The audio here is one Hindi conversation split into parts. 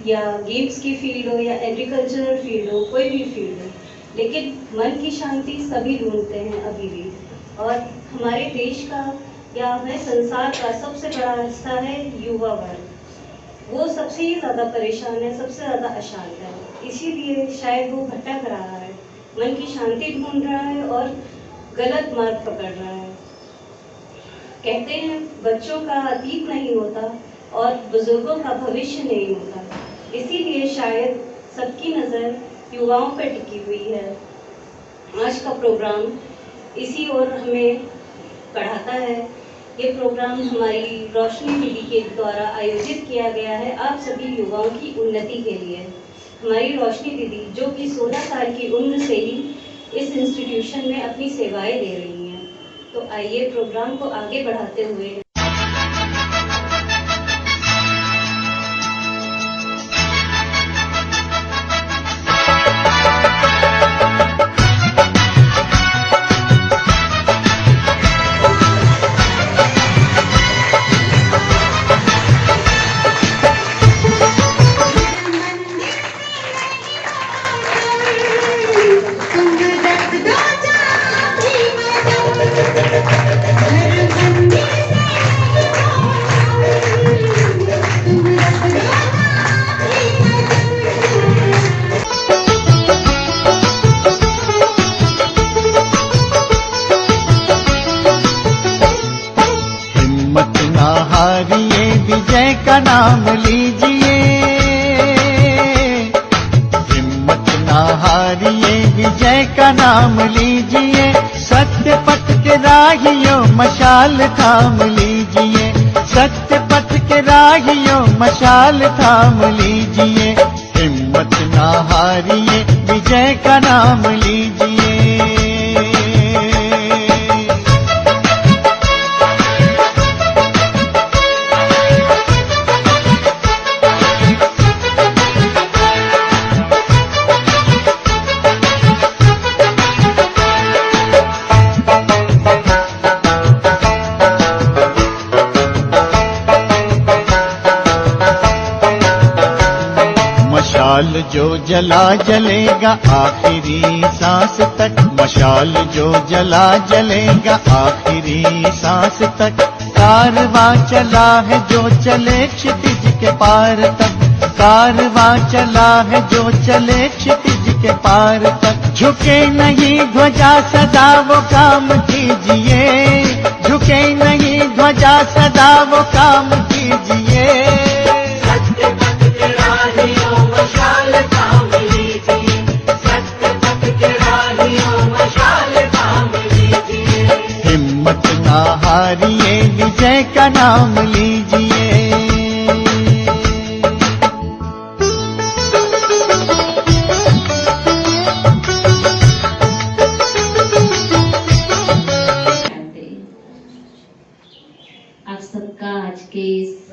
या गेम्स की फील्ड हो या एग्रीकल्चरल फील्ड हो, कोई भी फील्ड हो, लेकिन मन की शांति सभी ढूंढते हैं अभी भी। और हमारे देश का या हमारे संसार का सबसे बड़ा हिस्सा है युवा वर्ग। वो सबसे ही ज़्यादा परेशान है, सबसे ज़्यादा अशांत है, इसीलिए शायद वो भटक रहा है, मन की शांति ढूंढ रहा है और गलत मार्ग पकड़ रहा है। कहते हैं बच्चों का अतीत नहीं होता और बुजुर्गों का भविष्य नहीं होता, इसीलिए शायद सबकी नज़र युवाओं पर टिकी हुई है। आज का प्रोग्राम इसी ओर हमें पढ़ाता है। ये प्रोग्राम हमारी रोशनी दीदी के द्वारा आयोजित किया गया है आप सभी युवाओं की उन्नति के लिए। हमारी रोशनी दीदी जो कि 16 साल की उम्र से ही इस इंस्टीट्यूशन में अपनी सेवाएं दे रही हैं। तो आइए प्रोग्राम को आगे बढ़ाते हुए विजय का नाम लीजिए, हिम्मत ना हारिए, विजय का नाम लीजिए। सत्य पथ के राहियों मशाल थाम लीजिए, सत्य पथ के राहियों मशाल थाम लीजिए। हिम्मत ना हारिए, विजय का नाम लीजिए। मशाल जो जला जलेगा आखिरी सांस तक, मशाल जो जला जलेगा आखिरी सांस तक। कारवां चला है जो चले क्षितिज के पार तक, कारवां चला है जो चले क्षितिज के पार तक। झुके नहीं ध्वजा सदा वो काम कीजिए, झुके नहीं ध्वजा सदा वो काम कीजिए। मशाल थाम लीजिए, सत्य पथ के राहियों मशाल थाम लीजिए। हिम्मत ना हारिए, विजय का नाम लीजिए। आप सबका आज के इस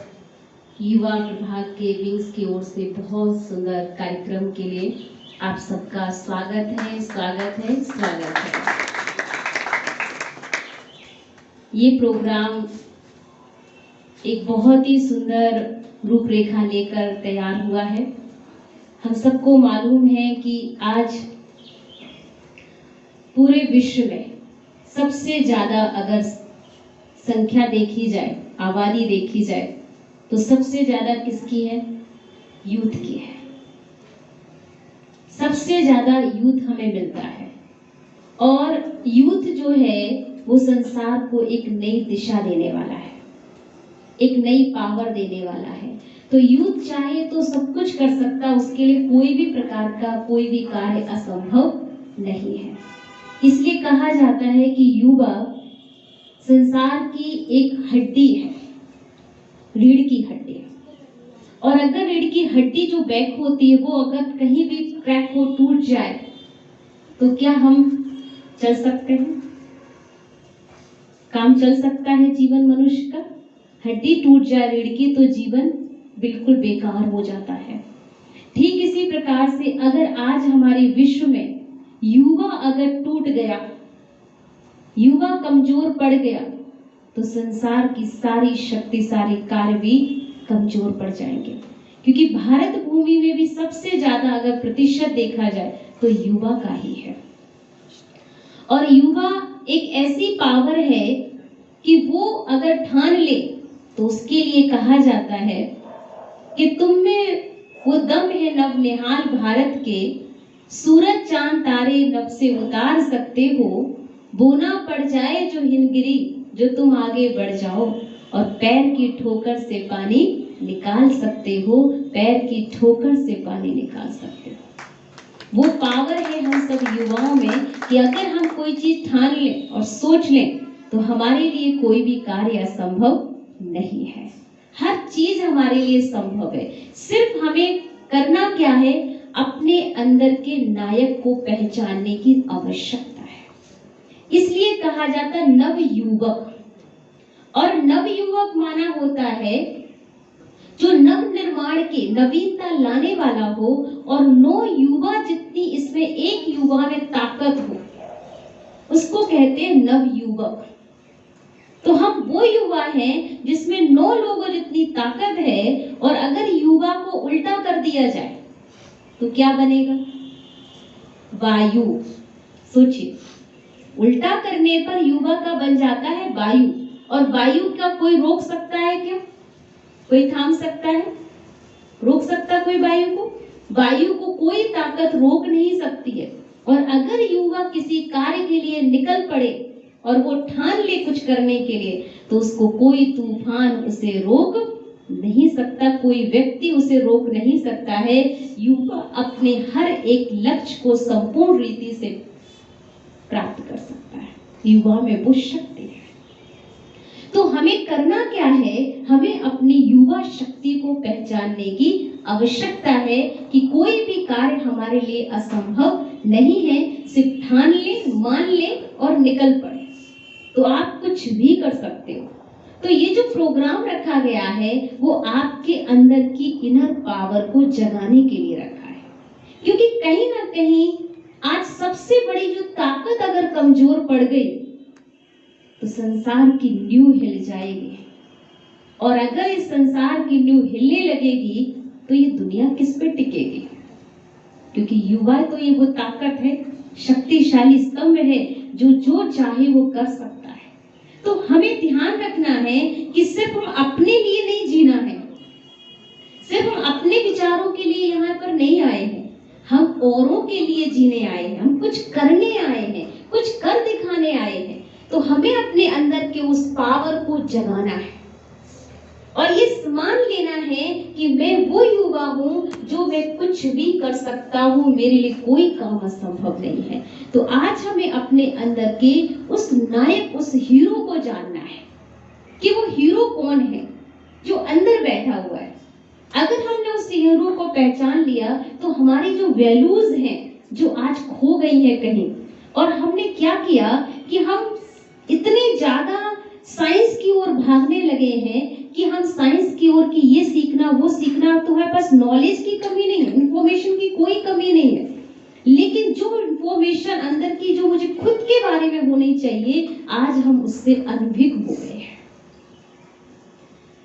युवा विभाग के विंग्स की ओर से बहुत सुंदर कार्यक्रम के लिए आप सबका स्वागत है, स्वागत है, स्वागत है। ये प्रोग्राम एक बहुत ही सुंदर रूपरेखा लेकर तैयार हुआ है। हम सबको मालूम है कि आज पूरे विश्व में सबसे ज्यादा अगर संख्या देखी जाए, आबादी देखी जाए, तो सबसे ज्यादा किसकी है? यूथ की है। सबसे ज्यादा यूथ हमें मिलता है और यूथ जो है वो संसार को एक नई दिशा देने वाला है, एक नई पावर देने वाला है। तो यूथ चाहे तो सब कुछ कर सकता, उसके लिए कोई भी प्रकार का कोई भी कार्य असंभव नहीं है। इसलिए कहा जाता है कि युवा संसार की एक हड्डी है, रीढ़ की हड्डी। और अगर रीढ़ की हड्डी जो बैक होती है वो अगर कहीं भी क्रैक हो, टूट जाए, तो क्या हम चल सकते हैं? काम चल सकता है जीवन मनुष्य का? हड्डी टूट जाए रीढ़ की तो जीवन बिल्कुल बेकार हो जाता है। ठीक इसी प्रकार से अगर आज हमारे विश्व में युवा अगर टूट गया, युवा कमजोर पड़ गया, तो संसार की सारी शक्ति, सारे कार्य भी कमजोर पड़ जाएंगे। क्योंकि भारत भूमि में भी सबसे ज्यादा अगर प्रतिशत देखा जाए तो युवा का ही है। और युवा एक ऐसी पावर है कि वो अगर ठान ले तो उसके लिए कहा जाता है कि तुम में वो दम है नवनिहाल भारत के, सूरज चांद तारे नभ से उतार सकते हो, बोना पड़ जाए जो हिमगिरी जो तुम आगे बढ़ जाओ, और पैर की ठोकर से पानी निकाल सकते हो, पैर की ठोकर से पानी निकाल सकते हो। वो पावर है हम सब युवाओं में कि अगर हम कोई चीज ठान लें और सोच लें तो हमारे लिए कोई भी कार्य असंभव नहीं है। हर चीज हमारे लिए संभव है। सिर्फ हमें करना क्या है, अपने अंदर के नायक को पहचानने की आवश्यकता है। इसलिए कहा जाता है नवयुवक, और नवयुवक माना होता है जो नव निर्माण के नवीनता लाने वाला हो, और 9 युवा जितनी इसमें एक युवा में ताकत हो, उसको कहते हैं नवयुवक। तो हम वो युवा हैं जिसमें 9 लोगों जितनी ताकत है, और अगर युवा को उल्टा कर दिया जाए तो क्या बनेगा? वायु। सोचिए, उल्टा करने पर युवा का बन जाता है वायु, और वायु का कोई रोक सकता है क्या? कोई थाम सकता है? रोक सकता कोई वायु को? वायु को कोई ताकत रोक नहीं सकती है। और अगर युवा किसी कार्य के लिए निकल पड़े और वो ठान ले कुछ करने के लिए, तो उसको कोई तूफान उसे रोक नहीं सकता, कोई व्यक्ति उसे रोक नहीं सकता है। युवा अपने हर एक लक्ष्य को संपूर्ण रीति से प्राप्त कर सकता है। युवा में वो शक्ति है। तो हमें करना क्या है? हमें अपनी युवा शक्ति को पहचानने की आवश्यकता है कि कोई भी कार्य हमारे लिए असंभव नहीं है। सिर्फ ठान ले, मान ले और निकल पड़े तो आप कुछ भी कर सकते हो। तो ये जो प्रोग्राम रखा गया है वो आपके अंदर की इनर पावर को जगाने के लिए रखा है, क्योंकि कहीं ना कहीं आज सबसे बड़ी जो ताकत अगर कमजोर पड़ गई तो संसार की नींव हिल जाएगी। और अगर इस संसार की नींव हिलने लगेगी तो ये दुनिया किस पे टिकेगी? क्योंकि युवा तो ये वो ताकत है, शक्तिशाली स्तंभ है जो चाहे वो कर सकता है। तो हमें ध्यान रखना है कि सिर्फ हम अपने लिए नहीं जीना है, सिर्फ हम अपने विचारों के लिए यहाँ पर नहीं आए हैं, हम औरों के लिए जीने आए हैं, हम कुछ करने आए हैं, कुछ कर दिखाने आए हैं। तो हमें अपने अंदर के उस पावर को जगाना है और ये मान लेना है कि मैं वो युवा हूँ जो मैं कुछ भी कर सकता हूँ, मेरे लिए कोई काम असंभव नहीं है। तो आज हमें अपने अंदर के उस नायक, उस हीरो को जानना है कि वो हीरो कौन है जो अंदर बैठा हुआ है। अगर हमने उस हीरो को पहचान लिया तो हमारी जो वैल्यूज हैं जो आज खो गई है कहीं, और हमने क्या किया कि हम इतने ज्यादा साइंस की ओर भागने लगे हैं कि हम साइंस की ओर की ये सीखना वो सीखना, तो हमारे पास नॉलेज की कमी नहीं है, इंफॉर्मेशन की कोई कमी नहीं है, लेकिन जो इंफॉर्मेशन अंदर की जो मुझे खुद के बारे में होनी चाहिए, आज हम उससे अनभिज्ञ हो गए हैं।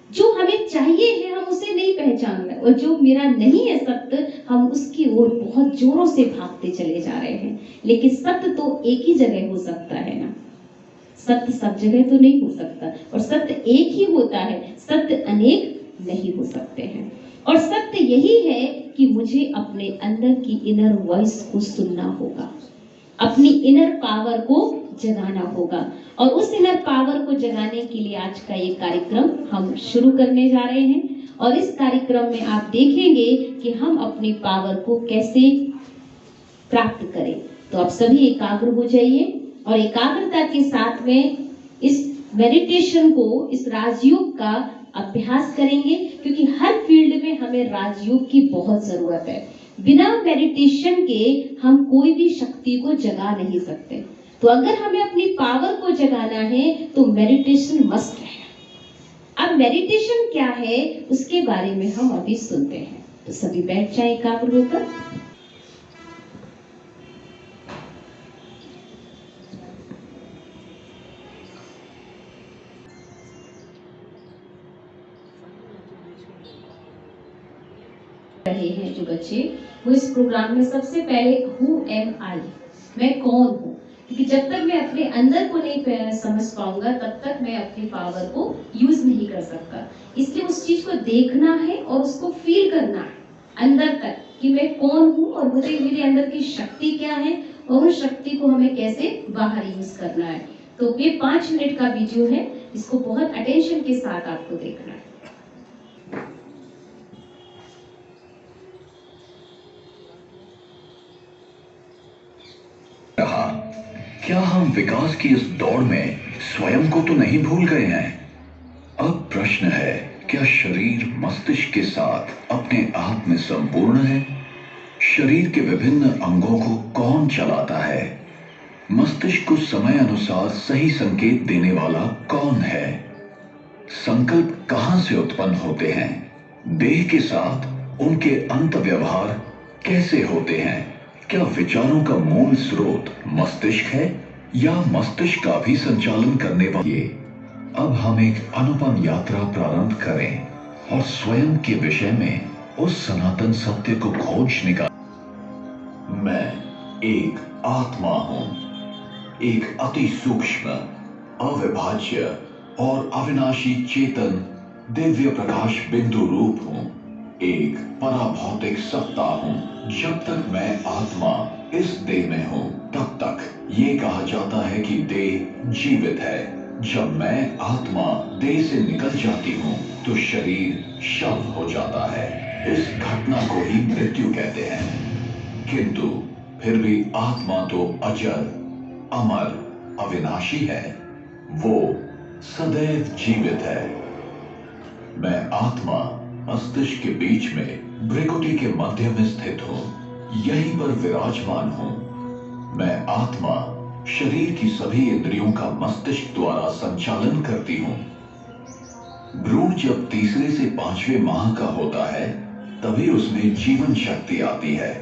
जो हमें चाहिए है हम उसे नहीं पहचान रहे, और जो मेरा नहीं है सत्य, हम उसकी ओर बहुत जोरों से भागते चले जा रहे हैं। लेकिन सत्य तो एक ही जगह हो सकता है ना, सत्य सब जगह तो नहीं हो सकता, और सत्य एक ही होता है, सत्य अनेक नहीं हो सकते हैं। और सत्य यही है कि मुझे अपने अंदर की इनर वॉइस को सुनना होगा, अपनी इनर पावर को जगाना होगा। और उस इनर पावर को जगाने के लिए आज का ये कार्यक्रम हम शुरू करने जा रहे हैं। और इस कार्यक्रम में आप देखेंगे कि हम अपनी पावर को कैसे प्राप्त करें। तो आप सभी एकाग्र हो जाइए और एकाग्रता के साथ में इस मेडिटेशन को, इस राजयोग का अभ्यास करेंगे, क्योंकि हर फील्ड में हमें राजयोग की बहुत जरूरत है। बिना मेडिटेशन के हम कोई भी शक्ति को जगा नहीं सकते। तो अगर हमें अपनी पावर को जगाना है तो मेडिटेशन मस्ट है। अब मेडिटेशन क्या है उसके बारे में हम अभी सुनते हैं। तो सभी बैठ जाएं एकाग्र होकर। रहे हैं जो बच्चे, वो इस प्रोग्राम में सबसे पहले हु एम आई, मैं कौन हूँ, क्योंकि जब तक मैं अपने अंदर को नहीं समझ पाऊंगा तब तक मैं अपनी पावर को यूज नहीं कर सकता। इसलिए उस चीज को देखना है और उसको फील करना है अंदर तक कि मैं कौन हूँ और मुझे मेरे अंदर की शक्ति क्या है और उस शक्ति को हमें कैसे बाहर यूज करना है। तो ये 5 मिनट का वीडियो है, इसको बहुत अटेंशन के साथ आपको देखना है। क्या हम विकास की इस दौड़ में स्वयं को तो नहीं भूल गए हैं? अब प्रश्न है, क्या शरीर मस्तिष्क के साथ अपने आप में संपूर्ण है? शरीर के विभिन्न अंगों को कौन चलाता है? मस्तिष्क को समय अनुसार सही संकेत देने वाला कौन है? संकल्प कहां से उत्पन्न होते हैं? देह के साथ उनके अंत व्यवहार कैसे होते हैं? क्या विचारों का मूल स्रोत मस्तिष्क है या मस्तिष्क का भी संचालन करने वाले? अब हम एक अनुपम यात्रा प्रारंभ करें और स्वयं के विषय में उस सनातन सत्य को खोज निकालें। मैं एक आत्मा हूं, एक अति सूक्ष्म, अविभाज्य और अविनाशी चेतन दिव्य प्रकाश बिंदु रूप हूं, एक पराभौतिक सत्ता हूं। जब तक मैं आत्मा इस देह में हूं तब तक ये कहा जाता है कि देह जीवित है। जब मैं आत्मा देह से निकल जाती हूं तो शरीर शव हो जाता है। इस घटना को ही मृत्यु कहते हैं। किंतु फिर भी आत्मा तो अजर, अमर, अविनाशी है। वो सदैव जीवित है। मैं आत्मा मस्तिष्क के बीच में भ्रिकुटी के मध्य में स्थित हूं, यहीं पर विराजमान हूं। मैं आत्मा शरीर की सभी इंद्रियों का मस्तिष्क द्वारा संचालन करती हूं। भ्रूण जब तीसरे से 5वें माह का होता है तभी उसमें जीवन शक्ति आती है।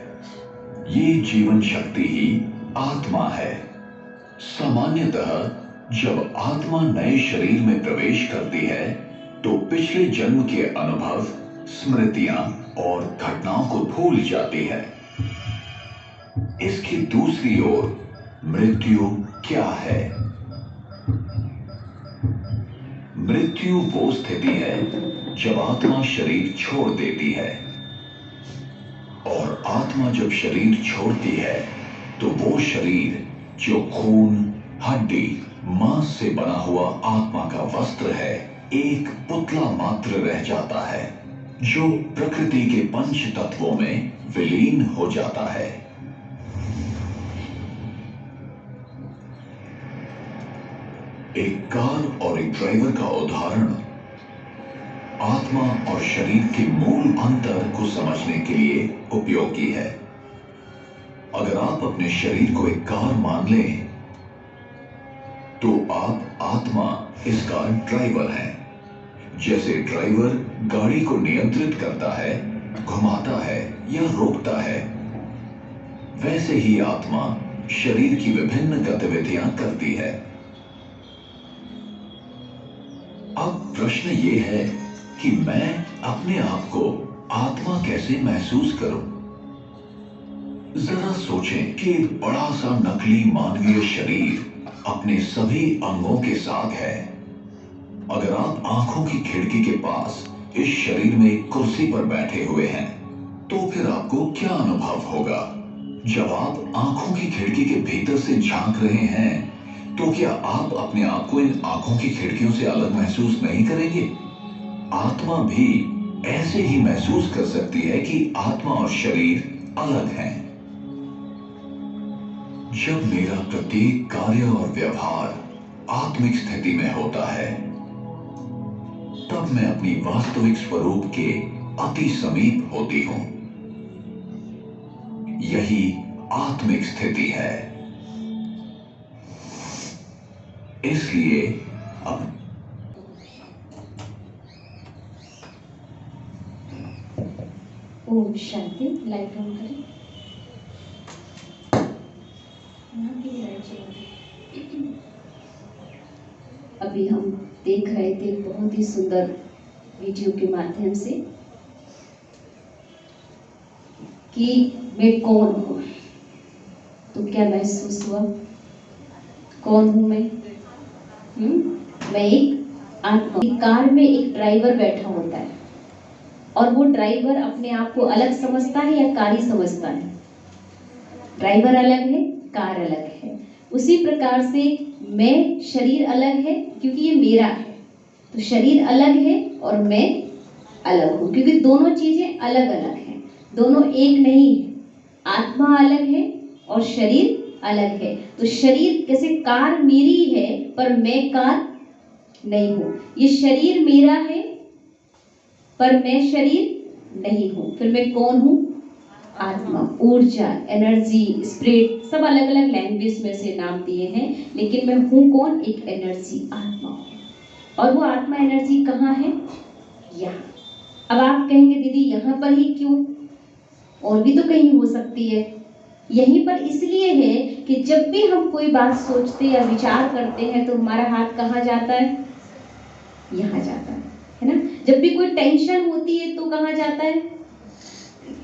ये जीवन शक्ति ही आत्मा है। सामान्यतः जब आत्मा नए शरीर में प्रवेश करती है तो पिछले जन्म के अनुभव, स्मृतियां और घटनाओं को भूल जाती है। इसकी दूसरी ओर मृत्यु क्या है? मृत्यु वो स्थिति है जब आत्मा शरीर छोड़ देती है। और आत्मा जब शरीर छोड़ती है तो वो शरीर जो खून, हड्डी, मांस से बना हुआ आत्मा का वस्त्र है, एक पुतला मात्र रह जाता है जो प्रकृति के पंच तत्वों में विलीन हो जाता है। एक कार और एक ड्राइवर का उदाहरण आत्मा और शरीर के मूल अंतर को समझने के लिए उपयोगी है। अगर आप अपने शरीर को एक कार मान लें तो आप आत्मा इसका ड्राइवर हैं। जैसे ड्राइवर गाड़ी को नियंत्रित करता है, घुमाता है या रोकता है, वैसे ही आत्मा शरीर की विभिन्न गतिविधियां करती है। अब प्रश्न ये है कि मैं अपने आप को आत्मा कैसे महसूस करूं? जरा सोचें कि एक बड़ा सा नकली मानवीय शरीर अपने सभी अंगों के साथ है। अगर आप आंखों की खिड़की के पास इस शरीर में एक कुर्सी पर बैठे हुए हैं तो फिर आपको क्या अनुभव होगा? जब आप आंखों की खिड़की के भीतर से झांक रहे हैं तो क्या आप अपने आप को इन आंखों की खिड़कियों से अलग महसूस नहीं करेंगे? आत्मा भी ऐसे ही महसूस कर सकती है कि आत्मा और शरीर अलग हैं। जब मेरा प्रत्येक कार्य और व्यवहार आत्मिक स्थिति में होता है तब मैं अपनी वास्तविक स्वरूप के अति समीप होती हूं। यही आत्मिक स्थिति है। इसलिए अब ओम शांति। लाइट ऑन करें। अभी हम देख रहे थे बहुत ही सुंदर वीडियो के माध्यम से कि मैं कौन हूँ, तो क्या महसूस हुआ? कौन हूँ मैं? मैं एक आत्मा। कार में एक ड्राइवर बैठा होता है और वो ड्राइवर अपने आप को अलग समझता है या कार ही समझता है? ड्राइवर अलग है, कार अलग है। उसी प्रकार से मैं, शरीर अलग है क्योंकि ये मेरा है, तो शरीर अलग है और मैं अलग हूँ क्योंकि दोनों चीजें अलग अलग हैं, दोनों एक नहीं है। आत्मा अलग है और शरीर अलग है। तो शरीर जैसे कार मेरी है पर मैं कार नहीं हूँ, ये शरीर मेरा है पर मैं शरीर नहीं हूँ। फिर मैं कौन हूँ? आत्मा, ऊर्जा, एनर्जी, स्पिरिट, सब अलग अलग लैंग्वेज में से नाम दिए हैं, लेकिन मैं हूँ कौन? एक एनर्जी, आत्मा हूँ। और वो आत्मा एनर्जी कहाँ है? यहाँ। अब आप कहेंगे दीदी यहाँ पर ही क्यों? और भी तो कहीं हो सकती है। यहीं पर इसलिए है कि जब भी हम कोई बात सोचते या विचार करते हैं तो हमारा हाथ कहाँ जाता है? यहाँ जाता है ना। जब भी कोई टेंशन होती है तो कहाँ जाता है?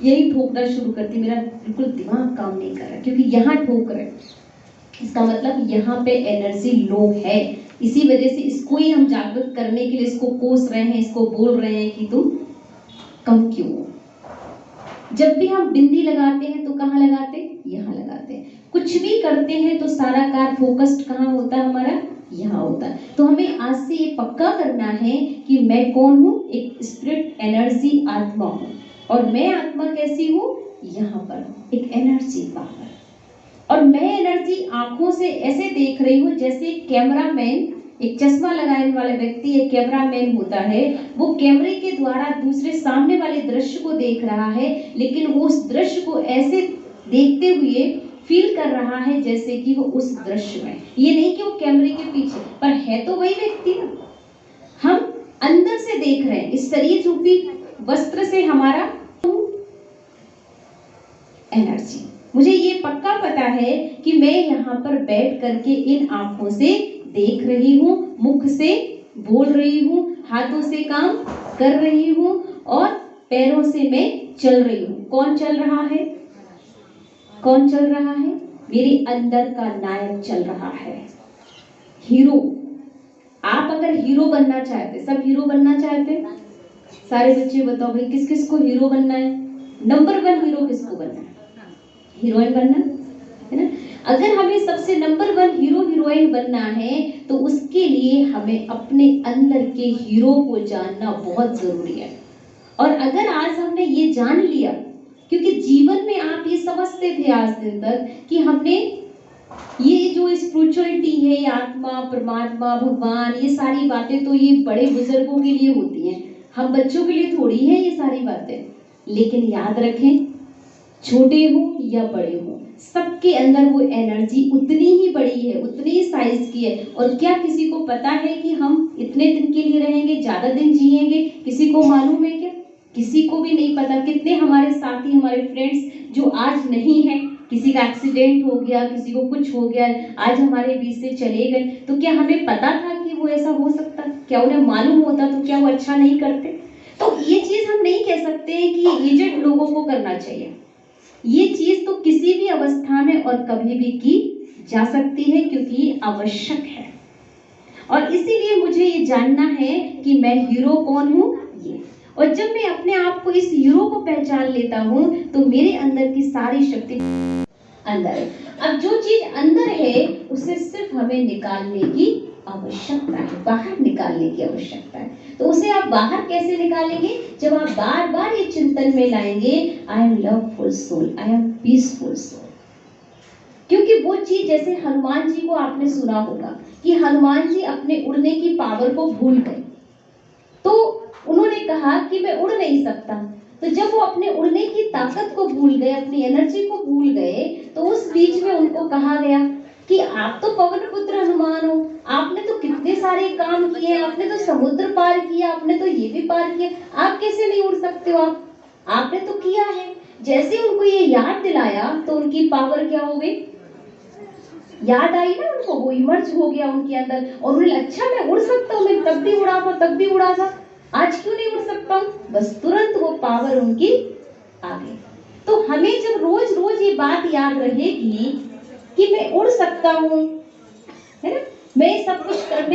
यही ठोकना शुरू करती, मेरा बिल्कुल दिमाग काम नहीं कर रहा क्योंकि यहाँ ठोक रहे। इसका मतलब यहाँ पे एनर्जी लो है, इसी वजह से इसको ही हम जागृत करने के लिए इसको कोस रहे हैं, इसको बोल रहे हैं कि तुम कम क्यों हो। जब भी हम बिंदी लगाते हैं तो कहाँ लगाते हैं? यहाँ लगाते हैं। कुछ भी करते हैं तो सारा कार फोकस्ड कहाँ होता है हमारा? यहाँ होता है। तो हमें आज से ये पक्का करना है कि मैं कौन हूँ? एक स्पिरिट, एनर्जी, आत्मा हूँ। और मैं आत्मा कैसी हूँ? यहाँ पर एक एनर्जी, पावर। और मैं एनर्जी आंखों से ऐसे देख रही हूँ जैसे कैमरामैन, एक चश्मा लगाने वाला व्यक्ति एक कैमरामैन होता है, वो कैमरे के द्वारा दूसरे सामने वाले दृश्य को देख रहा है, लेकिन वो उस दृश्य को ऐसे देखते हुए फील कर रहा है जैसे कि वो उस दृश्य में, ये नहीं कि वो कैमरे के पीछे, पर है तो वही व्यक्ति ना। हम अंदर से देख रहे हैं, इस शरीर रूपी वस्त्र से हमारा एनर्जी। मुझे ये पक्का पता है कि मैं यहाँ पर बैठ करके इन आंखों से देख रही हूँ, मुख से बोल रही हूँ, हाथों से काम कर रही हूँ और पैरों से मैं चल रही हूँ। कौन चल रहा है? कौन चल रहा है? मेरे अंदर का नायक चल रहा है, हीरो। आप अगर हीरो बनना चाहते, सब हीरो बनना चाहते? सारे बच्चे बताओ भाई किस किस को हीरो बनना है? नंबर 1 हीरो किसको बनना है? हीरोइन बनना है ना। अगर हमें सबसे नंबर 1 हीरो हीरोइन बनना है तो उसके लिए हमें अपने अंदर के हीरो को जानना बहुत जरूरी है। और अगर आज हमने ये जान लिया, क्योंकि जीवन में आप ये समझते थे आज दिन तक कि हमने ये जो स्पिरिचुअलिटी है, आत्मा, परमात्मा, भगवान, ये सारी बातें तो ये बड़े बुजुर्गों के लिए होती हैं, हम बच्चों के लिए थोड़ी है ये सारी बातें। लेकिन याद रखें, छोटे हो या बड़े हो, सबके अंदर वो एनर्जी उतनी ही बड़ी है, उतनी ही साइज की है। और क्या किसी को पता है कि हम इतने दिन के लिए रहेंगे, ज्यादा दिन जिएंगे? किसी को मालूम है क्या? किसी को भी नहीं पता। कितने हमारे साथी, हमारे फ्रेंड्स जो आज नहीं है, किसी का एक्सीडेंट हो गया, किसी को कुछ हो गया, आज हमारे बीच से चले गए, तो क्या हमें पता था कि वो ऐसा हो सकता? क्या उन्हें मालूम होता तो क्या वो अच्छा नहीं करते? तो ये चीज हम नहीं कह सकते हैं कि एजेड लोगों को करना चाहिए। ये चीज तो किसी भी अवस्था में और कभी भी की जा सकती है क्योंकि ये आवश्यक है। और इसीलिए मुझे ये जानना है कि मैं हीरो कौन हूँ ये। और जब मैं अपने आप को इस हीरो को पहचान लेता हूँ तो मेरे अंदर की सारी शक्ति अंदर है। अब जो चीज अंदर है उसे सिर्फ हमें निकालने की आवश्यकता है, बाहर निकालने की आवश्यकता है। तो उसे आप बाहर कैसे निकालेंगे? जब आप बार बार ये चिंतन में लाएंगे, I am loveful soul, I am peaceful soul. क्योंकि वो चीज, जैसे हनुमान जी को आपने सुना होगा कि हनुमान जी अपने उड़ने की पावर को भूल गए, तो उन्होंने कहा कि मैं उड़ नहीं सकता। तो जब वो अपने उड़ने की ताकत को भूल गए, अपनी एनर्जी को भूल गए, तो उस बीच में उनको कहा गया कि आप तो पवन पुत्र हनुमान हो, आपने तो कितने सारे काम किए, आपने तो समुद्र पार किया, आपने तो ये भी पार किया, आप कैसे नहीं उड़ सकते हो? आपने तो किया है। जैसे उनको ये याद दिलाया तो उनकी पावर क्या हो गई? याद आई ना उनको, वो इमर्ज हो गया उनके अंदर और उन्हें अच्छा मैं उड़ सकता हूँ, मैं तब भी उड़ा था, तब भी उड़ा था, आज क्यों नहीं उड़ सकता हूँ? बस तुरंत वो पावर उनकी आ गई। तो हमें जब रोज रोज ये बात याद रहेगी कि मैं उड़ सकता हूँ, है ना, मैं सब कुछ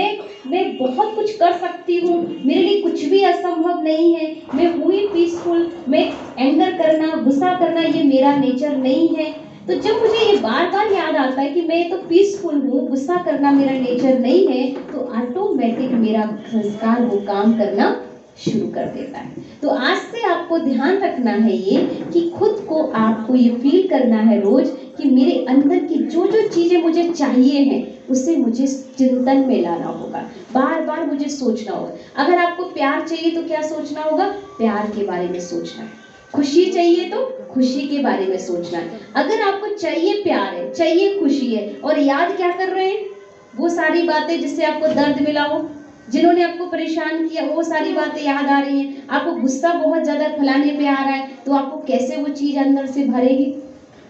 मैं बहुत कुछ कर सकती हूँ, मेरे लिए कुछ भी असंभव नहीं है, मैं हूँ ही पीसफुल, मैं एंगर करना, गुस्सा करना ये मेरा नेचर नहीं है। तो जब मुझे ये बार बार याद आता है कि मैं तो पीसफुल हूँ, गुस्सा करना मेरा नेचर नहीं है, तो ऑटोमेटिक मेरा संस्कार वो काम करना शुरू कर देता है। तो आज से आपको ध्यान रखना है ये कि खुद को आपको ये फील करना है रोज कि मेरे अंदर की जो जो चीजें मुझे चाहिए हैं उसे मुझे चिंतन में लाना होगा, बार बार मुझे सोचना होगा। अगर आपको प्यार चाहिए तो क्या सोचना होगा? प्यार के बारे में सोचना है। खुशी चाहिए तो खुशी के बारे में सोचना है। अगर आपको चाहिए प्यार है, चाहिए खुशी है, और याद क्या कर रहे हैं? वो सारी बातें जिससे आपको दर्द मिला हो, जिन्होंने आपको परेशान किया, वो सारी बातें याद आ रही हैं। आपको गुस्सा बहुत ज्यादा फैलाने पे आ रहा है, तो आपको कैसे वो चीज अंदर से भरेगी?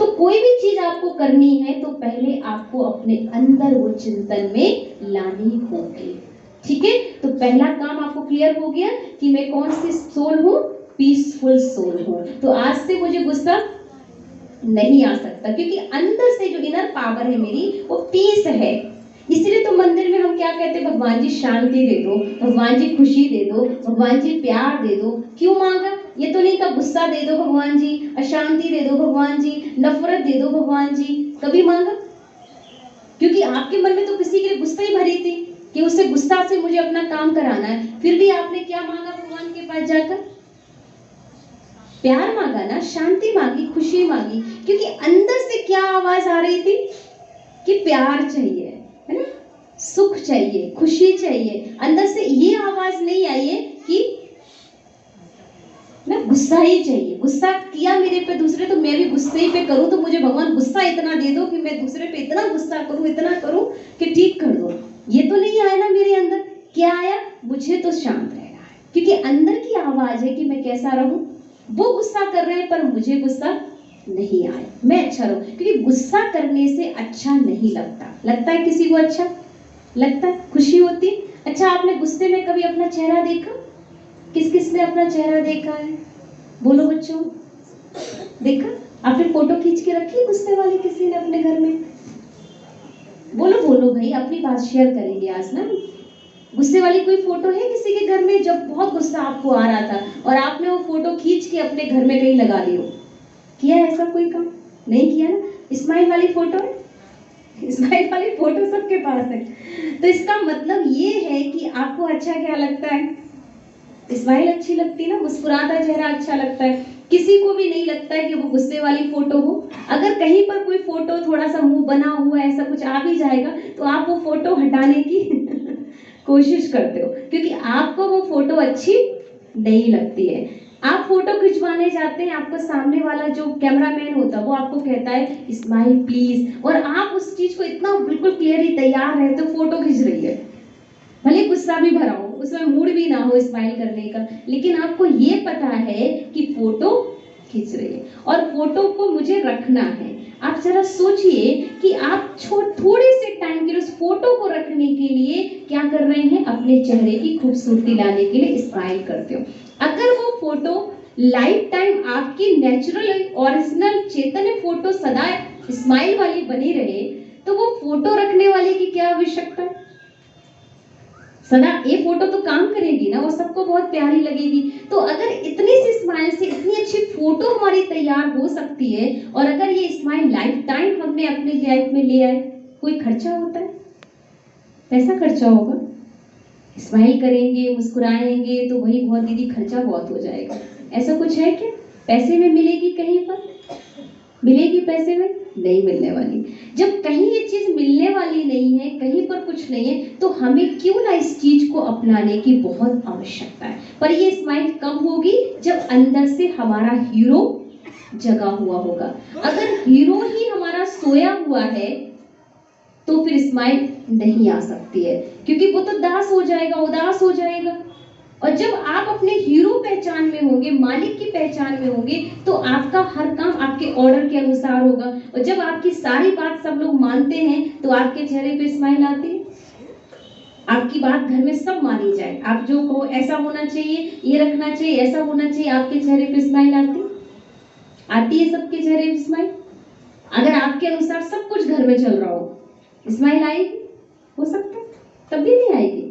तो कोई भी चीज आपको करनी है तो पहले आपको अपने अंदर वो चिंतन में लानी होगी। ठीक है, तो पहला काम आपको क्लियर हो गया कि मैं कौन सी सोल हूँ? पीसफुल सोल हूँ। तो आज से मुझे गुस्सा नहीं आ सकता, क्योंकि अंदर से जो इनर पावर है मेरी वो पीस है। इसलिए तो मंदिर में हम क्या कहते हैं? भगवान जी शांति दे दो, भगवान जी खुशी दे दो, भगवान जी प्यार दे दो। क्यों मांगा? ये तो नहीं कहा गुस्सा दे दो भगवान जी, अशांति दे दो भगवान जी, नफरत दे दो भगवान जी। कभी मांगा? क्योंकि आपके मन में तो किसी के लिए गुस्सा ही भरी थी कि उससे गुस्सा से मुझे अपना काम कराना है। फिर भी आपने क्या मांगा भगवान के पास जाकर? प्यार मांगा ना, शांति मांगी, खुशी मांगी, क्योंकि अंदर से क्या आवाज आ रही थी कि प्यार चाहिए, है ना, सुख चाहिए, खुशी चाहिए। अंदर से ये आवाज नहीं आई है कि ना गुस्सा ही चाहिए, गुस्सा किया मेरे पे दूसरे तो मैं भी गुस्से ही पे करूं, तो मुझे भगवान गुस्सा इतना दे दो कि मैं दूसरे पे इतना गुस्सा करूं, इतना करूं कि ठीक कर दो। ये तो नहीं आया ना मेरे अंदर। क्या आया? मुझे तो शांत रहना है, क्योंकि अंदर की आवाज है कि मैं कैसा रहूं। वो गुस्सा कर रहे हैं पर मुझे गुस्सा नहीं आए, मैं अच्छा रहूं, क्योंकि गुस्सा करने से अच्छा नहीं लगता। लगता है किसी को अच्छा लगता है? खुशी होती? अच्छा, आपने गुस्से में कभी अपना चेहरा देखा? किस किस ने अपना चेहरा देखा है? बोलो बच्चों, देखा? आपने फोटो खींच के रखी है गुस्से वाली किसी ने अपने घर में? बोलो बोलो भाई, अपनी बात शेयर करेंगे आज ना। गुस्से वाली कोई फोटो है किसी के घर में जब बहुत गुस्सा आपको आ रहा था और आपने वो फोटो खींच के अपने घर में कहीं लगा दी हो? किया ऐसा कोई काम? नहीं किया ना। स्माइल वाली फोटो है, स्माइल वाली फोटो सबके पास है। तो इसका मतलब ये है कि आपको अच्छा क्या लगता है? स्माइल अच्छी लगती है ना, मुस्कुराता चेहरा अच्छा लगता है। किसी को भी नहीं लगता है कि वो गुस्से वाली फोटो हो। अगर कहीं पर कोई फोटो थोड़ा सा मुंह बना हुआ ऐसा कुछ आ भी जाएगा तो आप वो फोटो हटाने की कोशिश करते हो, क्योंकि आपको वो फोटो अच्छी नहीं लगती है। आप फोटो खिंचवाने जाते हैं, आपको सामने वाला जो कैमरामैन होता है वो आपको कहता है स्माइल प्लीज, और आप उस चीज को इतना बिल्कुल क्लियरली तैयार है तो फोटो खींच रही है, भले गुस्सा भी भरा हो, उसमें मूड भी ना हो स्माइल करने का, लेकिन आपको ये पता है कि फोटो खींच रही है और फोटो को मुझे रखना है। आप जरा सोचिए कि आप थोड़े से टाइम के लिए उस फोटो को रखने के लिए क्या कर रहे हैं? अपने चेहरे की खूबसूरती लाने के लिए स्माइल करते हो। अगर वो फोटो लाइफ टाइम आपकी नेचुरल ओरिजिनल चैतन्य फोटो सदा स्माइल वाली बनी रहे तो वो फोटो रखने वाले की क्या आवश्यकता है? सदा ये फोटो तो काम करेगी ना, वो सबको बहुत प्यारी लगेगी। तो अगर इतनी सी स्माइल से इतनी अच्छी फोटो हमारी तैयार हो सकती है, और अगर ये स्माइल लाइफ टाइम हमने अपने लाइफ में ले आए, कोई खर्चा होता है? पैसा खर्चा होगा। स्माइल करेंगे, मुस्कुराएंगे तो वही बहुत दीदी खर्चा बहुत हो जाएगा। ऐसा कुछ है क्या? पैसे में मिलेगी? कहीं पर मिलेगी पैसे में? नहीं मिलने वाली। जब कहीं ये चीज मिलने वाली नहीं है, कहीं पर कुछ नहीं है, तो हमें क्यों ना इस चीज को अपनाने की बहुत आवश्यकता है। पर ये स्माइल कब होगी? जब अंदर से हमारा हीरो जगा हुआ होगा। अगर हीरो ही हमारा सोया हुआ है तो फिर स्माइल नहीं आ सकती है, क्योंकि वो तो दास हो जाएगा, उदास हो जाएगा। और जब आप अपने हीरो पहचान में होंगे, मालिक की पहचान में होंगे, तो आपका हर काम आपके ऑर्डर के अनुसार होगा। और जब आपकी सारी बात सब लोग मानते हैं तो आपके चेहरे पे स्माइल आती है। आपकी बात घर में सब मानी जाए, आप जो कहो ऐसा होना चाहिए, ये रखना चाहिए, ऐसा होना चाहिए, आपके चेहरे पे स्माइल आती है। आती है सबके चेहरे पे स्माइल? अगर आपके अनुसार सब कुछ घर में चल रहा हो, स्माइल आएगी? हो सकता है तब भी नहीं आएगी।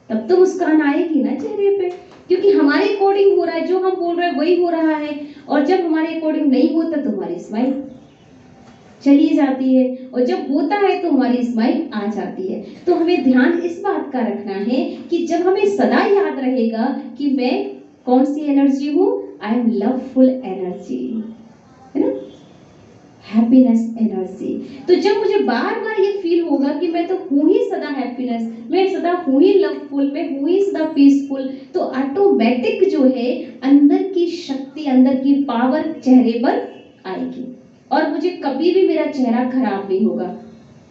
तब तो मुस्कान आएगी ना चेहरे पे, क्योंकि हमारे अकॉर्डिंग हो रहा है, जो हम बोल रहे हैं वही हो रहा है। और जब हमारे अकॉर्डिंग नहीं होता तो हमारी स्माइल चली जाती है, और जब होता है तो हमारी स्माइल आ जाती है। तो हमें ध्यान इस बात का रखना है कि जब हमें सदा याद रहेगा कि मैं कौन सी एनर्जी हूँ, आई एम लवफुल एनर्जी, है ना, हैप्पीनेस एनर्जी। तो जब मुझे बार बार ये फील होगा कि मैं तो हूँ ही सदा हैप्पीनेस, मैं सदा हूँ ही लवफुल, मैं हूँ ही सदा पीसफुल, तो ऑटोमेटिक जो है अंदर की शक्ति, अंदर की पावर चेहरे पर आएगी, और मुझे कभी भी मेरा चेहरा खराब नहीं होगा,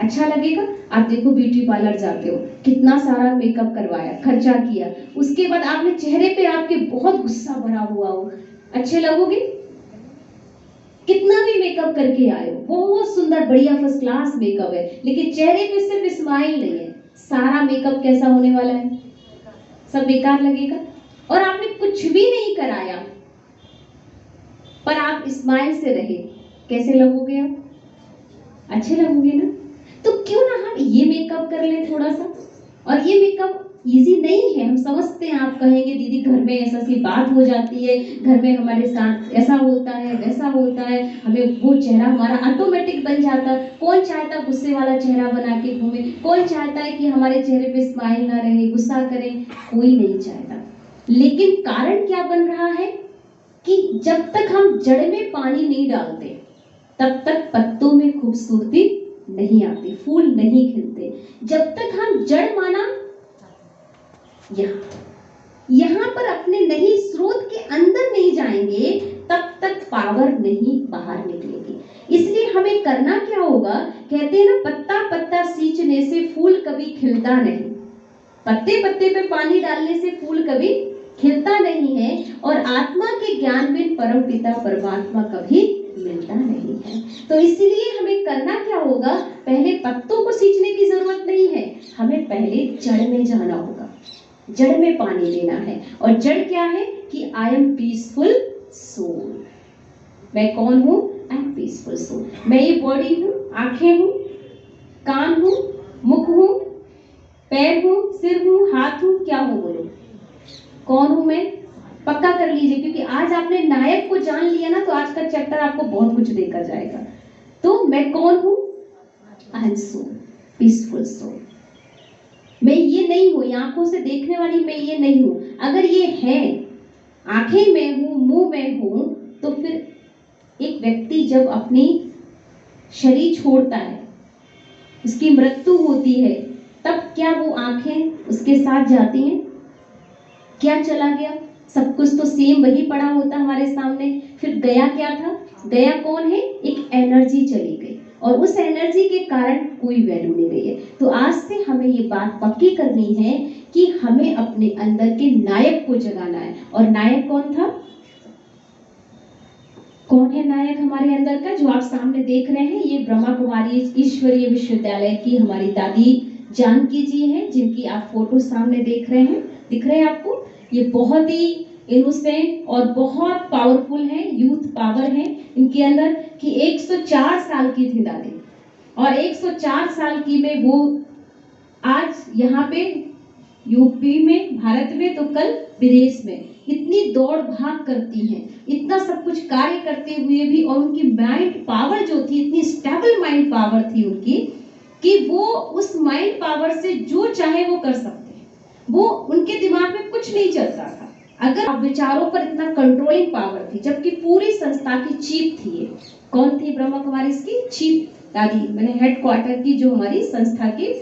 अच्छा लगेगा। आप देखो ब्यूटी पार्लर जाते हो, कितना सारा मेकअप करवाया, खर्चा किया, उसके बाद आपने चेहरे पे आपके बहुत गुस्सा भरा हुआ हो, अच्छे लगोगे? कितना भी मेकअप करके आए हो, बहुत सुंदर बढ़िया फर्स्ट क्लास मेकअप है, लेकिन चेहरे पे सिर्फ स्माइल नहीं है, सारा मेकअप कैसा होने वाला है? सब बेकार लगेगा। और आपने कुछ भी नहीं कराया पर आप स्माइल से रहे, कैसे लगोगे आप? अच्छे लगोगे ना? तो क्यों ना हम ये मेकअप कर लें थोड़ा सा। और ये मेकअप इजी नहीं है, हम समझते हैं। आप कहेंगे दीदी घर में ऐसा सी बात हो जाती है, घर में हमारे साथ ऐसा होता है, वैसा होता है, हमें वो चेहरा हमारा ऑटोमेटिक बन जाता है। कौन चाहता गुस्से वाला चेहरा बना के घूमे? कौन चाहता है कि हमारे चेहरे पे स्माइल ना रहे, गुस्सा करें? कोई नहीं चाहता। लेकिन कारण क्या बन रहा है कि जब तक हम जड़ में पानी नहीं डालते तब तक पत्तों में खूबसूरती नहीं आती, फूल नहीं खिलते। जब तक हम जड़ माना यहाँ पर अपने नहीं स्रोत के अंदर नहीं जाएंगे तब तक पावर नहीं बाहर निकलेगी। इसलिए हमें करना क्या होगा? कहते हैं ना, पत्ता पत्ता सींचने से फूल कभी खिलता नहीं, पत्ते पत्ते पे पानी डालने से फूल कभी खिलता नहीं है, और आत्मा के ज्ञान में परम पिता परमात्मा कभी मिलता नहीं है। तो इसलिए हमें करना क्या होगा? पहले पत्तों को सींचने की जरूरत नहीं है, हमें पहले जड़ में जाना होगा, जड़ में पानी लेना है। और जड़ क्या है कि आई एम पीसफुल सोल। मैं कौन हूँ? I am peaceful soul. मैं ये बॉडी हूँ, आंखें हूँ, कान हूँ, मुख हूँ, पैर हूँ, सिर हूँ, हाथ हूँ, क्या हूँ? बोलो कौन हूँ मैं? पक्का कर लीजिए, क्योंकि आज आपने नायक को जान लिया ना, तो आज का चैप्टर आपको बहुत कुछ देखा जाएगा। तो मैं कौन हूँ? I am soul, peaceful soul. मैं ये नहीं हूँ, आंखों से देखने वाली मैं ये नहीं हूँ। अगर ये है, आंखें में हूँ, मुंह में हूँ, तो फिर एक व्यक्ति जब अपनी शरीर छोड़ता है, उसकी मृत्यु होती है, तब क्या वो आंखें उसके साथ जाती हैं? क्या चला गया? सब कुछ तो सेम वही पड़ा होता हमारे सामने। फिर गया क्या था? गया कौन है? एक एनर्जी चली गई, और उस एनर्जी के कारण कोई वैल्यू नहीं रही है। तो आज से हमें ये बात पक्की करनी है कि हमें अपने अंदर के नायक को जगाना है। और नायक कौन था? कौन है नायक हमारे अंदर का? जो आप सामने देख रहे हैं, ये ब्रह्मा कुमारी ईश्वरीय विश्वविद्यालय की हमारी दादी जानकी जी हैं, जिनकी आप फोटो सामने देख रहे हैं। दिख रहे हैं आपको? ये बहुत ही इनोसेंट और बहुत पावरफुल है, यूथ पावर है इनके अंदर, कि 104 साल की थी दादी, और 104 साल की में वो आज यहाँ पे यूपी में, भारत में, तो कल विदेश में इतनी दौड़ भाग करती हैं, इतना सब कुछ कार्य करते हुए भी, और उनकी माइंड पावर जो थी, इतनी स्टेबल माइंड पावर थी उनकी, कि वो उस माइंड पावर से जो चाहे वो कर सकते हैं। वो उनके दिमाग में कुछ नहीं चलता था, अगर विचारों पर इतना कंट्रोलिंग पावर थी। जबकि पूरी संस्था की चीफ थी ये। कौन थी ब्रह्मा कुमारी इसकी चीफ? दादी, मैंने हेडक्वार्टर की जो हमारी संस्था की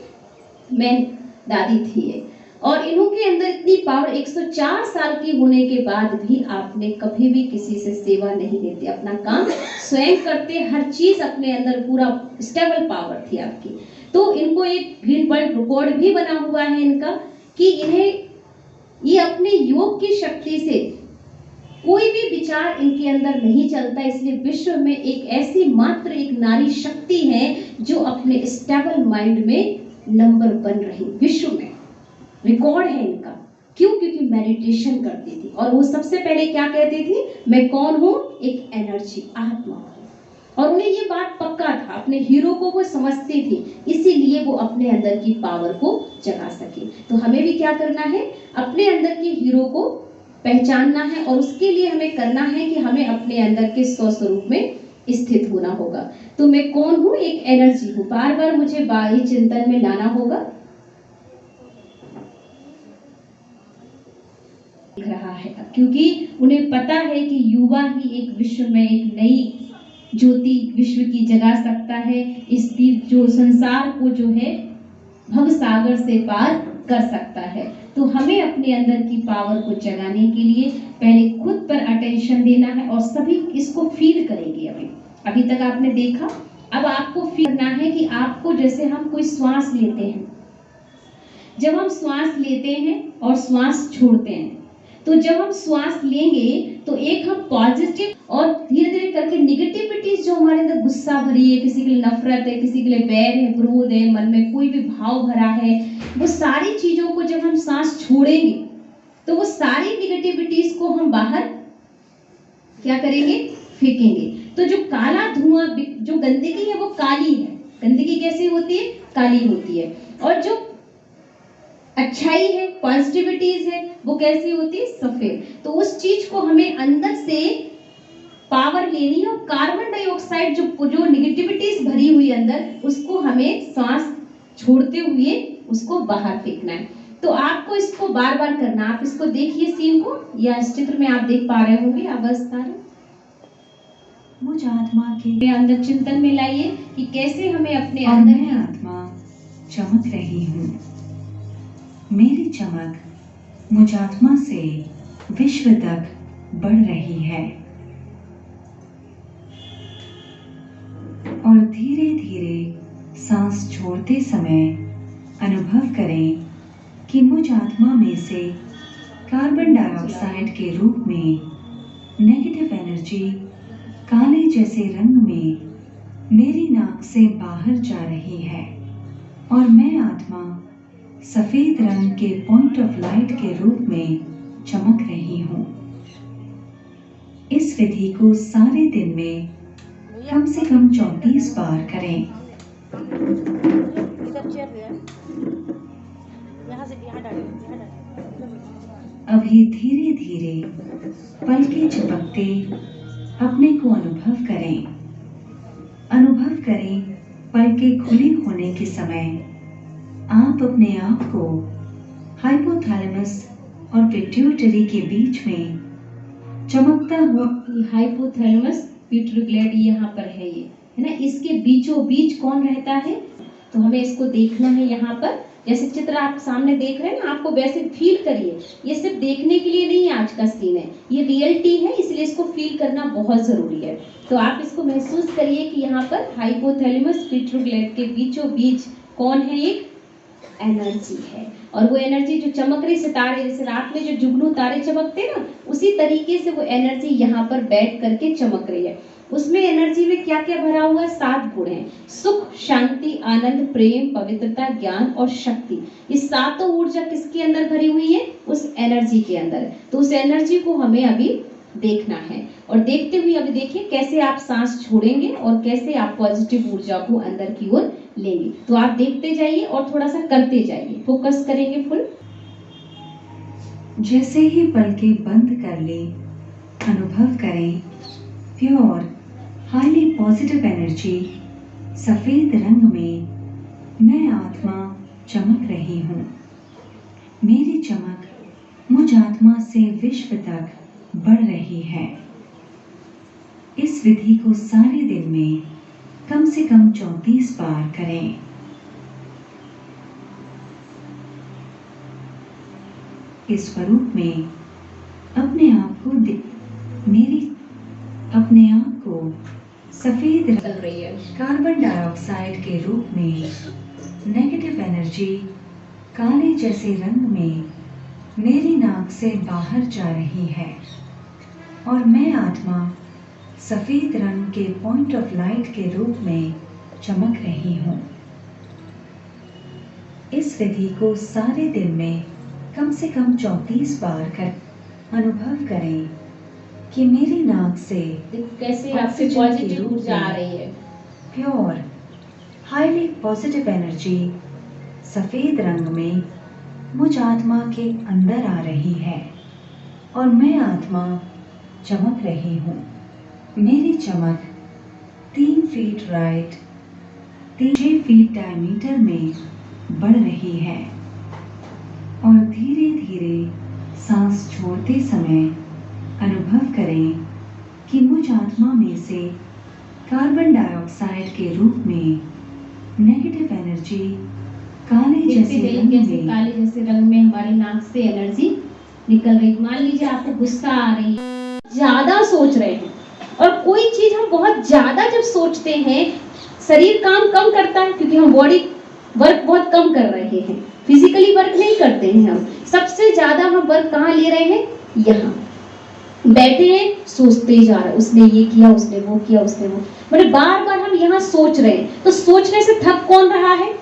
मेन दादी थी ये। और इन्हों के अंदर इतनी पावर, 104 साल की होने के बाद भी आपने कभी भी किसी से सेवा नहीं लेते, अपना काम स्वयं करते, हर चीज अपने अंदर पूरा स्टेबल पावर थी आपकी। तो इनको एक ग्रीन वर्ल्ड रिकॉर्ड भी बना हुआ है इनका, कि इन्हें ये अपने योग की शक्ति से कोई भी विचार इनके अंदर नहीं चलता। इसलिए विश्व में एक ऐसी मात्र एक नारी शक्ति है जो अपने स्टेबल माइंड में नंबर 1 रही, विश्व में रिकॉर्ड है इनका। क्यों? क्योंकि मेडिटेशन करती थी और वो सबसे पहले क्या कहती थी, मैं कौन हूँ, एक एनर्जी, आत्मा। और उन्हें ये बात पक्का था, अपने हीरो को वो समझती थी, इसीलिए वो अपने अंदर की पावर को जगा सके। तो हमें भी क्या करना है, अपने अंदर के हीरो को पहचानना है और उसके लिए हमें करना है कि हमें अपने अंदर के स्वस्वरूप में स्थित होना होगा। तो मैं कौन हूँ, एक एनर्जी हूँ, बार बार मुझे बाह्य चिंतन में लाना होगा। रहा है क्योंकि उन्हें पता है कि युवा ही एक विश्व में एक नई ज्योति विश्व की जगा सकता है, इस जो संसार को जो है भव सागर से पार कर सकता है। तो हमें अपने अंदर की पावर को जगाने के लिए पहले खुद पर अटेंशन देना है और सभी इसको फील करेंगे। अभी तक आपने देखा, अब आपको फील करना है कि आपको, जैसे हम कोई श्वास लेते हैं, जब हम श्वास लेते हैं और श्वास छोड़ते हैं, तो जब हम श्वास लेंगे तो एक हम पॉजिटिव और धीरे धीरे करके निगेटिविटीज जो हमारे अंदर गुस्सा भरी है, किसी के लिए नफरत है, किसी के लिए बैर है, क्रोध है, मन में कोई भी भाव भरा है, वो सारी चीजों को जब हम सांस छोड़ेंगे तो वो सारी निगेटिविटीज को हम बाहर क्या करेंगे, फेंकेंगे। तो जो काला धुआं, जो गंदगी है वो काली है। गंदगी कैसी होती है, काली होती है। और जो अच्छाई है, पॉजिटिविटीज है, वो कैसी होती है, सफेद। तो उस चीज को हमें अंदर से पावर लेनी है और कार्बन डाइऑक्साइड जो निगेटिविटीज भरी हुई अंदर, उसको हमें सांस छोड़ते हुए उसको बाहर फेंकना है। तो आपको इसको बार बार करना। आप इसको देखिए सीन को, या इस चित्र में आप देख पा रहे होंगे, अवस्था मुझ आत्मा के अंदर चिंतन में लाइए कि कैसे हमें अपने अंदर मैं आत्मा चमक रही हूँ। मेरी चमक मुझ आत्मा से विश्व तक बढ़ रही है और धीरे धीरे सांस छोड़ते समय अनुभव करें कि मुझ आत्मा में से कार्बन डाइऑक्साइड के रूप में नेगेटिव एनर्जी काले जैसे रंग में मेरी नाक से बाहर जा रही है और मैं आत्मा सफेद रंग के पॉइंट ऑफ लाइट के रूप में चमक रही हूँ। इस विधि को सारे दिन में कम से कम 34 बार करें। अभी धीरे धीरे पलकें झपकते अपने को अनुभव करें। अनुभव करें पलकें खुली होने के समय आप अपने आप को हाइपोथैलेमस और पिट्यूटरी के बीच में चमकता हुआ, हाइपोथैलेमस पिट्यूटरी यहाँ पर है, ये है ना, इसके बीचों बीच कौन रहता है, तो हमें इसको देखना है। यहाँ पर जैसे चित्र आप सामने देख रहे हैं ना, आपको वैसे फील करिए। ये सिर्फ देखने के लिए नहीं आज का सीन है, ये रियलिटी है, इसलिए इसको फील करना बहुत जरूरी है। तो आप इसको महसूस करिए कि यहाँ पर हाइपोथैलेमस पिट्यूटरी के बीचों बीच कौन है, एक एनर्जी है। और वो एनर्जी जो चमक रही, सितारे जैसे रात में जो जुगनू तारे चमकते ना, उसी तरीके से वो एनर्जी यहाँ पर बैठ करके चमक रही है। उसमें एनर्जी में क्या क्या भरा हुआ है, 7 गुण हैं, सुख, शांति, आनंद, प्रेम, पवित्रता, ज्ञान और शक्ति। इस सातों ऊर्जा किसके अंदर भरी हुई है, उस एनर्जी के अंदर। तो उस एनर्जी को हमें अभी देखना है और देखते हुए अभी देखिए कैसे आप सांस छोड़ेंगे और कैसे आप पॉजिटिव ऊर्जा को अंदर की ओर लेंगे। तो आप देखते जाइए और थोड़ा सा करते जाइए, फोकस करेंगे फुल। जैसे ही पलकें बंद कर ले, अनुभव करें प्योर हाईली पॉजिटिव एनर्जी सफेद रंग में मैं आत्मा चमक रही हूँ। मेरी चमक मुझ आत्मा से विश्व तक बढ़ रही है। इस विधि को सारे दिन में कम से कम 34 बार करें। इस स्वरूप में अपने आप को अपने आप को सफेद कार्बन डाइऑक्साइड के रूप में नेगेटिव एनर्जी काले जैसे रंग में मेरी नाक से बाहर जा रही है और मैं आत्मा सफेद रंग के पॉइंट ऑफ लाइट के रूप में चमक रही हूँ। इस विधि को सारे दिन में कम से कम 34 बार कर अनुभव करें कि मेरी नाक से देखो कैसे आपसे ऑक्सीजन की पॉजिटिव रूप ऊर्जा आ में रही है। प्योर हाईली पॉजिटिव एनर्जी सफेद रंग में मुझ आत्मा के अंदर आ रही है और मैं आत्मा चमक रही हूँ। मेरी चमक 3 फीट राइट 6 फीट डायमीटर में बढ़ रही है और धीरे धीरे सांस छोड़ते समय अनुभव करें कि मुझ आत्मा में से कार्बन डाइऑक्साइड के रूप में नेगेटिव एनर्जी काले देखते जैसे रहिए रंग कैसे में काले जैसे रंग में हमारी नाक से एनर्जी निकल रही। मान लीजिए आपको गुस्सा आ रही है, ज्यादा सोच रहे हैं, और कोई चीज हम बहुत ज्यादा जब सोचते हैं शरीर काम कम करता है, क्योंकि हम बॉडी वर्क बहुत कम कर रहे हैं, फिजिकली वर्क नहीं करते हैं। हम सबसे ज्यादा हम वर्क कहाँ ले रहे हैं? यहाँ बैठे हैं, सोचते जा रहे हैं, उसने ये किया, उसने वो किया, उसने वो, मतलब बार बार हम यहाँ सोच रहे हैं। तो सोचने से थक कौन रहा है?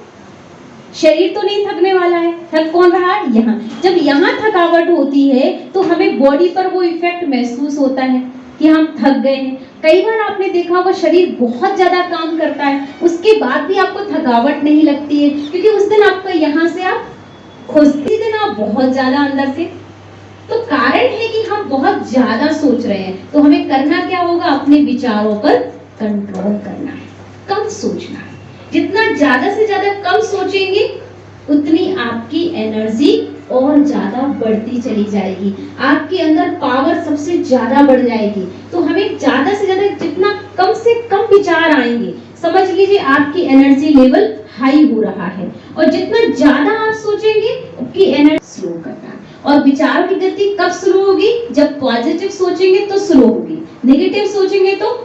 शरीर तो नहीं थकने वाला है, थक कौन रहा है? यहाँ। जब यहाँ थकावट होती है तो हमें बॉडी पर वो इफेक्ट महसूस होता है कि हम थक गए हैं। कई बार आपने देखा होगा शरीर बहुत ज्यादा काम करता है, उसके बाद भी आपको थकावट नहीं लगती है, क्योंकि उस दिन आपका यहाँ से आप खुशती दिन आप बहुत ज्यादा अंदर से। तो कारण है कि हम बहुत ज्यादा सोच रहे हैं। तो हमें करना क्या होगा? अपने विचारों पर कंट्रोल करना है, कम सोचना है। जितना ज्यादा से ज्यादा कम सोचेंगे उतनी आपकी एनर्जी और ज्यादा बढ़ती चली जाएगी, आपके अंदर पावर सबसे ज्यादा बढ़ जाएगी। तो हमें ज्यादा से ज्यादा जितना कम से कम विचार आएंगे, समझ लीजिए आपकी एनर्जी लेवल हाई हो रहा है, और जितना ज्यादा आप सोचेंगे आपकी एनर्जी स्लो करना है। और विचारों की गति कब स्लो होगी? जब पॉजिटिव सोचेंगे तो स्लो होगी, नेगेटिव सोचेंगे तो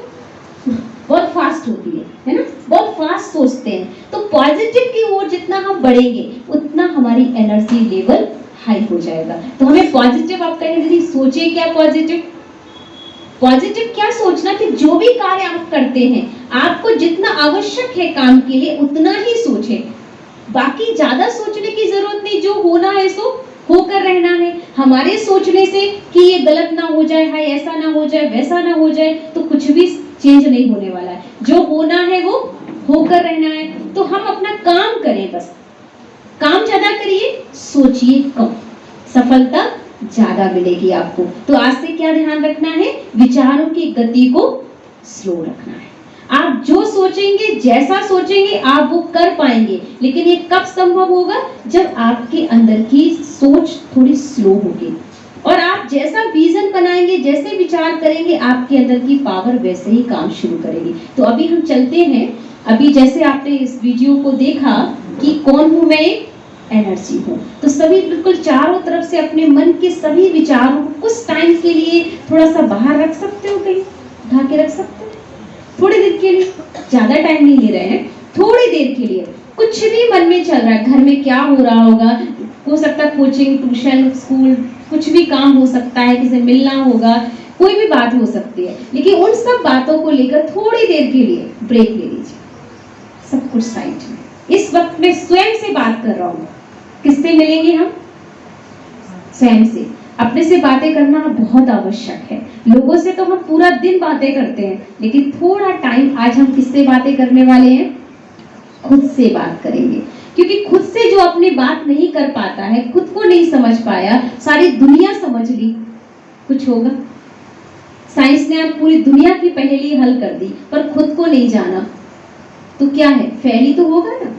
बहुत फास्ट होती है ना? बहुत फास्ट सोचते हैं। तो पॉजिटिव की ओर जितना हम बढ़ेंगे उतना हमारी एनर्जी लेवल हाई हो जाएगा। तो हमें पॉजिटिव, आप कहेंगे दीदी सोचिए क्या पॉजिटिव? पॉजिटिव क्या सोचना कि जो भी कार्य आप करते हैं आपको जितना आवश्यक है काम के लिए उतना ही सोचें, बाकी ज्यादा सोचने की जरूरत नहीं। जो होना है सो होकर रहना है। हमारे सोचने से कि ये गलत ना हो जाए, हाय ऐसा ना हो जाए, वैसा ना हो जाए, तो कुछ भी चेंज नहीं होने वाला है। जो होना है वो होकर रहना है। तो हम अपना काम करें, बस काम ज्यादा करिए, सोचिए कम, सफलता ज्यादा मिलेगी आपको। तो आज से क्या ध्यान रखना है? विचारों की गति को स्लो रखना है। आप जो सोचेंगे, जैसा सोचेंगे आप वो कर पाएंगे, लेकिन ये कब संभव होगा? जब आपके अंदर की सोच थोड़ी स्लो होगी, और आप जैसा विजन बनाएंगे, जैसे विचार करेंगे, आपके अंदर की पावर वैसे ही काम शुरू करेगी। तो अभी हम चलते हैं। अभी जैसे आपने इस वीडियो को देखा कि कौन हूं मैं, एनर्जी हूं, तो सभी बिल्कुल चारों तरफ से अपने मन के सभी विचारों को कुछ टाइम के लिए थोड़ा सा बाहर रख सकते हो, कहीं ढा के रख सकते हो, थोड़ी देर के लिए, ज्यादा टाइम नहीं ले रहे हैं, थोड़ी देर के लिए। कुछ भी मन में चल रहा है, घर में क्या हो रहा होगा, हो सकता है कोचिंग, ट्यूशन, स्कूल, कुछ भी काम हो सकता है, किसी से मिलना होगा, कोई भी बात हो सकती है, लेकिन उन सब बातों को लेकर थोड़ी देर के लिए ब्रेक ले लीजिए, सब कुछ साइड में। इस वक्त मैं स्वयं से बात कर रहा हूँ। किससे मिलेंगे हम? स्वयं से। अपने से बातें करना बहुत आवश्यक है। लोगों से तो हम पूरा दिन बातें करते हैं, लेकिन थोड़ा टाइम आज हम किससे बातें करने वाले हैं? खुद से बात करेंगे, क्योंकि खुद से जो अपनी बात नहीं कर पाता है, खुद को नहीं समझ पाया, सारी दुनिया समझ ली, कुछ होगा? साइंस ने आज पूरी दुनिया की पहेली हल कर दी, पर खुद को नहीं जाना, तो क्या है? फेल ही तो होगा ना।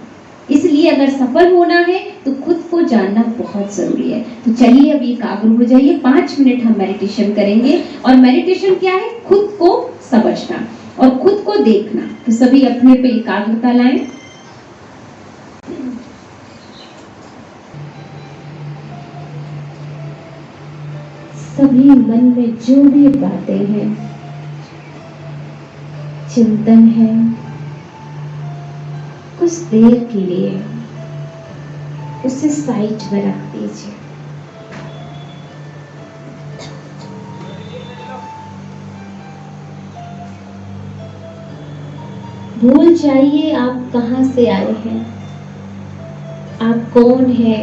इसलिए अगर सफल होना है तो खुद को जानना बहुत जरूरी है। तो चलिए अभी एकाग्र हो जाइए, 5 मिनट हम मेडिटेशन करेंगे। और मेडिटेशन क्या है? खुद को समझना और खुद को देखना। तो सभी अपने पे एकाग्रता लाएं। सभी मन में जो भी बातें हैं, चिंतन है, कुछ देर के लिए उसे साइड में रख दीजिए। भूल जाइए आप कहां से आए हैं, आप कौन हैं,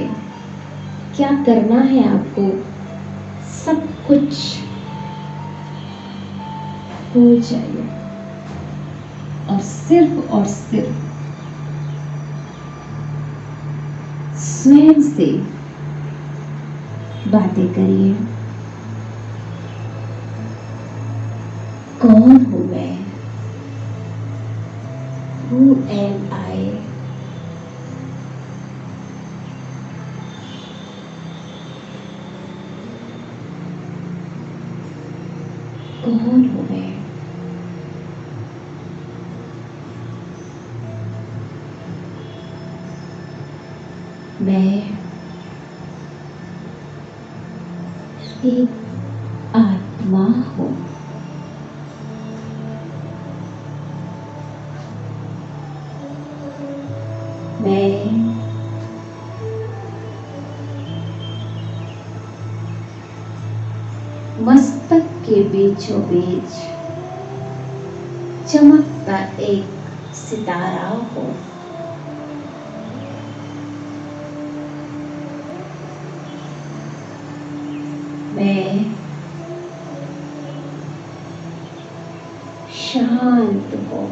क्या करना है आपको, सब कुछ हो जाइए और सिर्फ स्वयं से बातें करिए। कौन हूं मैं? Who am I? कौन हूं मैं? मैं एक आत्मा हूं। मैं मस्तक के बीचों बीच चमकता एक सितारा हूं। मैं शांत हूं।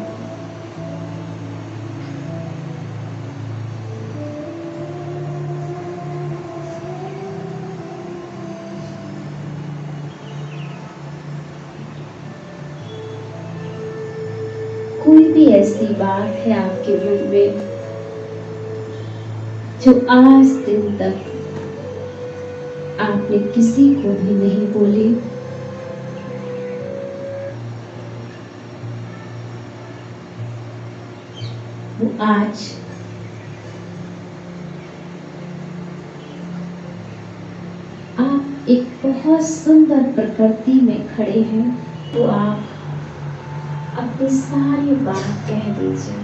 कोई भी ऐसी बात है आपके मन में जो आज दिन तक आपने किसी को भी नहीं बोली, वो आज आप एक बहुत सुंदर प्रकृति में खड़े हैं, तो आप अपनी सारी बात कह दीजिए।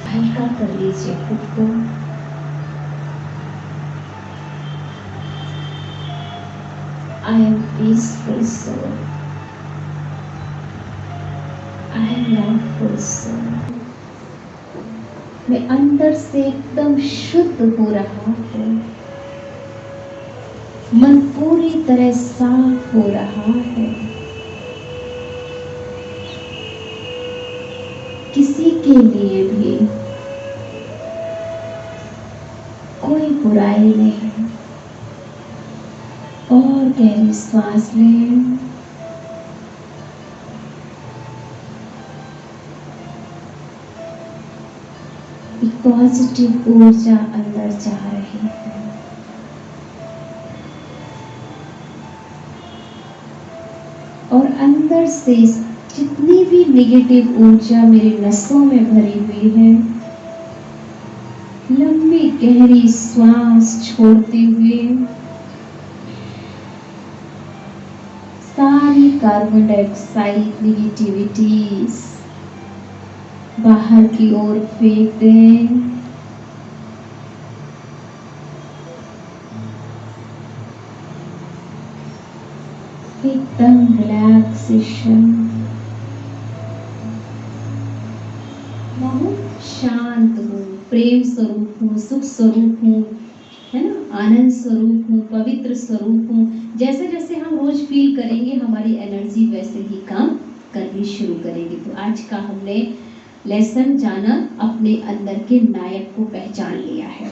हल्का कर लीजिए खुद को। I am peaceful soul. I am loveful soul. मैं अंदर से एकदम शुद्ध हो रहा हूँ। मन पूरी तरह साफ हो रहा है। किसी के लिए भी कोई बुराई नहीं। और गहरी सांस लें। एक पॉजिटिव ऊर्जा अंदर जा रही है। और अंदर से जितनी भी नेगेटिव ऊर्जा मेरी नसों में भरी हुई है, लंबी गहरी श्वास छोड़ते हुए सारी कार्बन डाइऑक्साइड नेगेटिविटीज बाहर की ओर फेंक दें। एकदम रिलैक्सेशन। मैं शांत हूँ, प्रेम स्वरूप हूँ, सुख स्वरूप हूँ, है ना, आनंद स्वरूप हूँ, पवित्र स्वरूप हूँ। जैसे जैसे हम रोज फील करेंगे हमारी एनर्जी वैसे ही काम करनी शुरू करेगी। तो आज का हमने लेसन जाना, अपने अंदर के नायक को पहचान लिया है।